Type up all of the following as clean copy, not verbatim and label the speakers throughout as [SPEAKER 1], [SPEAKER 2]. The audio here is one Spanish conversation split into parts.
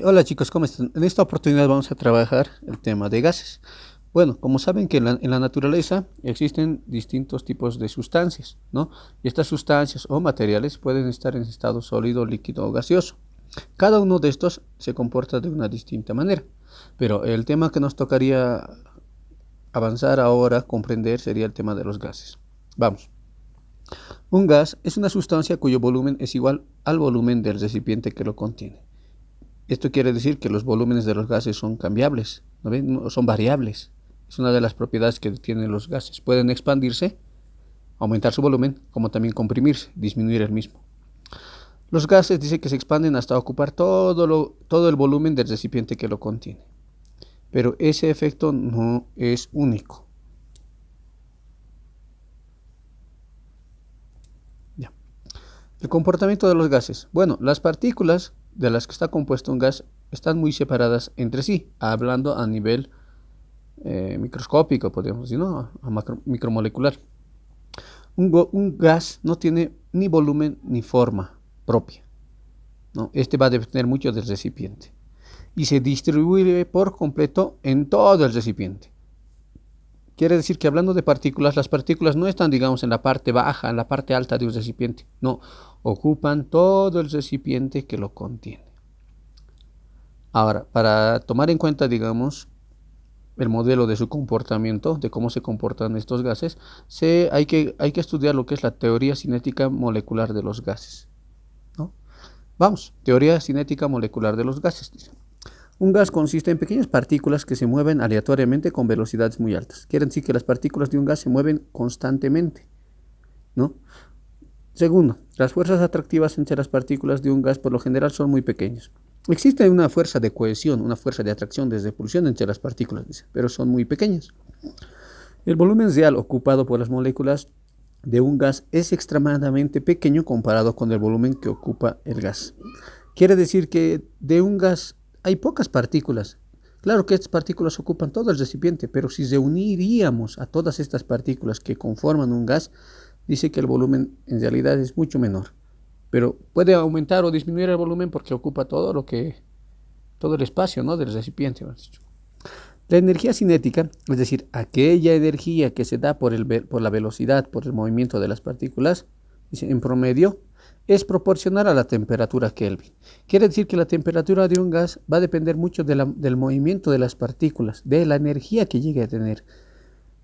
[SPEAKER 1] Hola chicos, ¿cómo están? En esta oportunidad vamos a trabajar el tema de gases. Bueno, como saben que en la naturaleza existen distintos tipos de sustancias, ¿no? Y estas sustancias o materiales pueden estar en estado sólido, líquido o gaseoso. Cada uno de estos se comporta de una distinta manera. Pero el tema que nos tocaría avanzar ahora, comprender, sería el tema de los gases. Vamos. Un gas es una sustancia cuyo volumen es igual al volumen del recipiente que lo contiene. Esto quiere decir que los volúmenes de los gases son cambiables, ¿no ven? No, son variables. Es una de las propiedades que tienen los gases. Pueden expandirse, aumentar su volumen, como también comprimirse, disminuir el mismo. Los gases dice que se expanden hasta ocupar todo el volumen del recipiente que lo contiene. Pero ese efecto no es único. Ya. El comportamiento de los gases. Bueno, las partículas de las que está compuesto un gas están muy separadas entre sí, hablando a nivel microscópico, podríamos decir, ¿no? Micromolecular. Un gas no tiene ni volumen ni forma propia, ¿no? Este va a depender mucho del recipiente y se distribuye por completo en todo el recipiente. Quiere decir que hablando de partículas, las partículas no están, digamos, en la parte baja, en la parte alta de un recipiente, no, ocupan todo el recipiente que lo contiene. Ahora, para tomar en cuenta, digamos, el modelo de su comportamiento, de cómo se comportan estos gases, hay que estudiar lo que es la teoría cinética molecular de los gases, ¿no? Vamos, teoría cinética molecular de los gases, dice. Un gas consiste en pequeñas partículas que se mueven aleatoriamente con velocidades muy altas. Quiere decir que las partículas de un gas se mueven constantemente, ¿no? Segundo, las fuerzas atractivas entre las partículas de un gas por lo general son muy pequeñas. Existe una fuerza de cohesión, una fuerza de atracción de repulsión entre las partículas, dice, pero son muy pequeñas. El volumen real ocupado por las moléculas de un gas es extremadamente pequeño comparado con el volumen que ocupa el gas. Quiere decir que de un gas hay pocas partículas. Claro que estas partículas ocupan todo el recipiente, pero si reuniríamos a todas estas partículas que conforman un gas, dice que el volumen en realidad es mucho menor. Pero puede aumentar o disminuir el volumen porque ocupa todo el espacio, ¿no?, del recipiente. La energía cinética, es decir, aquella energía que se da por la velocidad, por el movimiento de las partículas, en promedio, es proporcional a la temperatura Kelvin. Quiere decir que la temperatura de un gas va a depender mucho del movimiento de las partículas, de la energía que llegue a tener.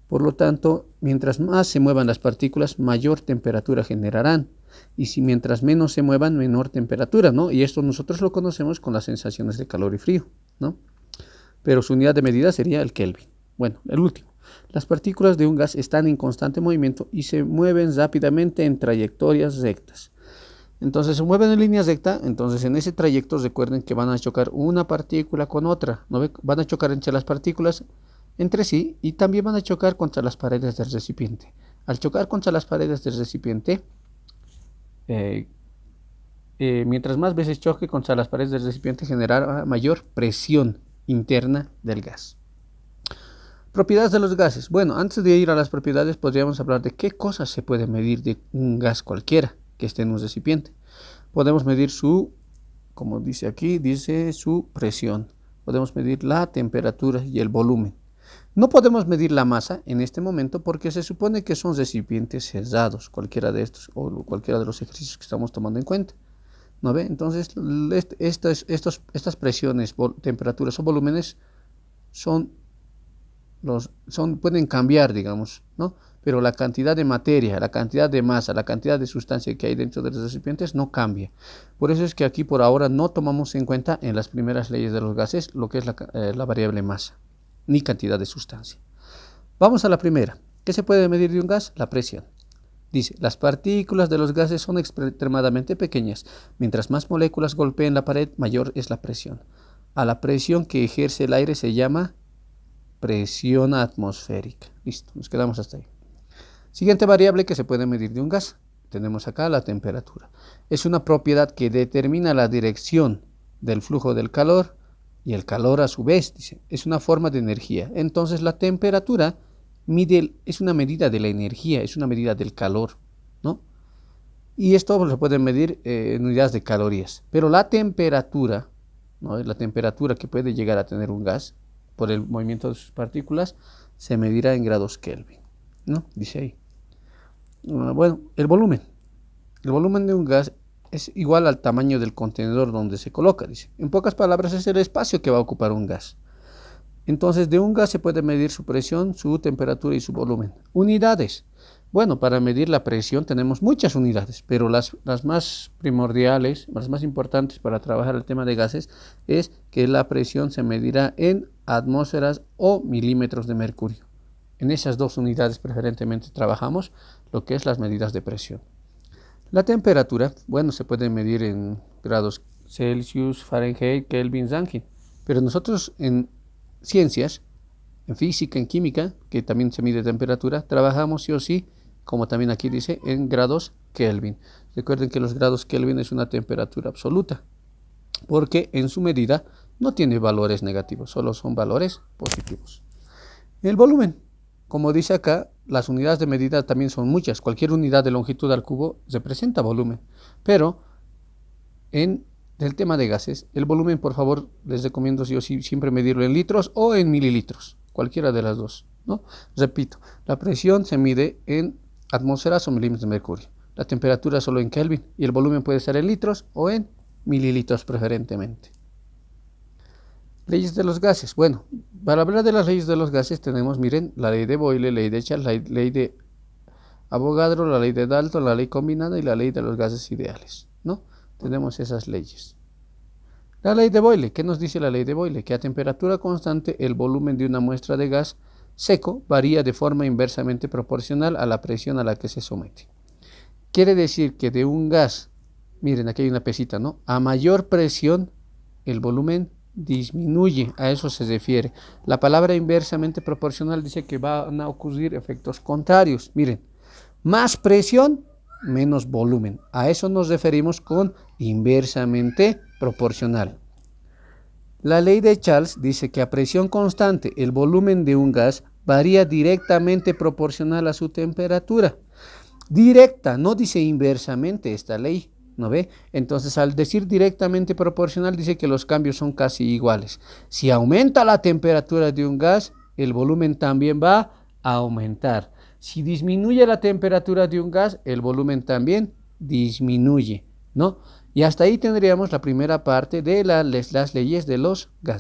[SPEAKER 1] Por lo tanto, mientras más se muevan las partículas, mayor temperatura generarán. Y si mientras menos se muevan, menor temperatura, ¿no? Y esto nosotros lo conocemos con las sensaciones de calor y frío, ¿no? Pero su unidad de medida sería el Kelvin. Bueno, el último. Las partículas de un gas están en constante movimiento y se mueven rápidamente en trayectorias rectas. Entonces se mueven en línea recta, entonces en ese trayecto recuerden que van a chocar una partícula con otra, ¿no? Van a chocar entre las partículas entre sí y también van a chocar contra las paredes del recipiente. Al chocar contra las paredes del recipiente, eh, mientras más veces choque contra las paredes del recipiente, generará mayor presión interna del gas. Propiedades de los gases. Bueno, antes de ir a las propiedades, podríamos hablar de qué cosas se puede medir de un gas cualquiera que esté en un recipiente. Podemos medir como dice aquí, dice su presión. Podemos medir la temperatura y el volumen. No podemos medir la masa en este momento porque se supone que son recipientes cerrados, cualquiera de estos o cualquiera de los ejercicios que estamos tomando en cuenta. ¿No ve? Entonces, estas presiones, temperaturas o volúmenes son pueden cambiar, digamos, ¿no? Pero la cantidad de materia, la cantidad de masa, la cantidad de sustancia que hay dentro de los recipientes no cambia. Por eso es que aquí por ahora no tomamos en cuenta en las primeras leyes de los gases lo que es la variable masa, ni cantidad de sustancia. Vamos a la primera. ¿Qué se puede medir de un gas? La presión. Dice, las partículas de los gases son extremadamente pequeñas. Mientras más moléculas golpeen la pared, mayor es la presión. A la presión que ejerce el aire se llama presión atmosférica. Listo, nos quedamos hasta ahí. Siguiente variable que se puede medir de un gas. Tenemos acá la temperatura. Es una propiedad que determina la dirección del flujo del calor y el calor a su vez, dice, es una forma de energía. Entonces la temperatura es una medida de la energía, es una medida del calor, ¿no? Y esto se puede medir en unidades de calorías. Pero la temperatura ¿no? La temperatura que puede llegar a tener un gas por el movimiento de sus partículas se medirá en grados Kelvin, ¿no? Dice ahí. Bueno, el volumen. El volumen de un gas es igual al tamaño del contenedor donde se coloca, dice. En pocas palabras, es el espacio que va a ocupar un gas. Entonces, de un gas se puede medir su presión, su temperatura y su volumen. Unidades. Bueno, para medir la presión tenemos muchas unidades, pero las más primordiales, las más importantes para trabajar el tema de gases, es que la presión se medirá en atmósferas o milímetros de mercurio. En esas dos unidades preferentemente trabajamos lo que es las medidas de presión. La temperatura, bueno, se puede medir en grados Celsius, Fahrenheit, Kelvin, Rankine, pero nosotros en ciencias, en física, en química, que también se mide temperatura, trabajamos sí o sí, como también aquí dice, en grados Kelvin. Recuerden que los grados Kelvin es una temperatura absoluta, porque en su medida no tiene valores negativos, solo son valores positivos. El volumen, como dice acá, las unidades de medida también son muchas. Cualquier unidad de longitud al cubo representa volumen, pero en el tema de gases, el volumen, por favor, les recomiendo sí o sí siempre medirlo en litros o en mililitros, cualquiera de las dos, ¿no? Repito, la presión se mide en atmósferas o milímetros de mercurio, la temperatura solo en Kelvin y el volumen puede ser en litros o en mililitros preferentemente. Leyes de los gases. Bueno, para hablar de las leyes de los gases tenemos, miren, la ley de Boyle, ley de Charles, la ley de Avogadro, la ley de Dalton, la ley combinada y la ley de los gases ideales, ¿no? Tenemos esas leyes. La ley de Boyle, ¿qué nos dice la ley de Boyle? Que a temperatura constante el volumen de una muestra de gas seco varía de forma inversamente proporcional a la presión a la que se somete. Quiere decir que de un gas, miren, aquí hay una pesita, ¿no? A mayor presión, el volumen disminuye, a eso se refiere. La palabra inversamente proporcional dice que van a ocurrir efectos contrarios. Miren, más presión, menos volumen. A eso nos referimos con inversamente proporcional. La ley de Charles dice que a presión constante el volumen de un gas varía directamente proporcional a su temperatura. Directa, no dice inversamente esta ley, ¿no ve? Entonces, al decir directamente proporcional, dice que los cambios son casi iguales. Si aumenta la temperatura de un gas, el volumen también va a aumentar. Si disminuye la temperatura de un gas, el volumen también disminuye, ¿no? Y hasta ahí tendríamos la primera parte de las leyes de los gases.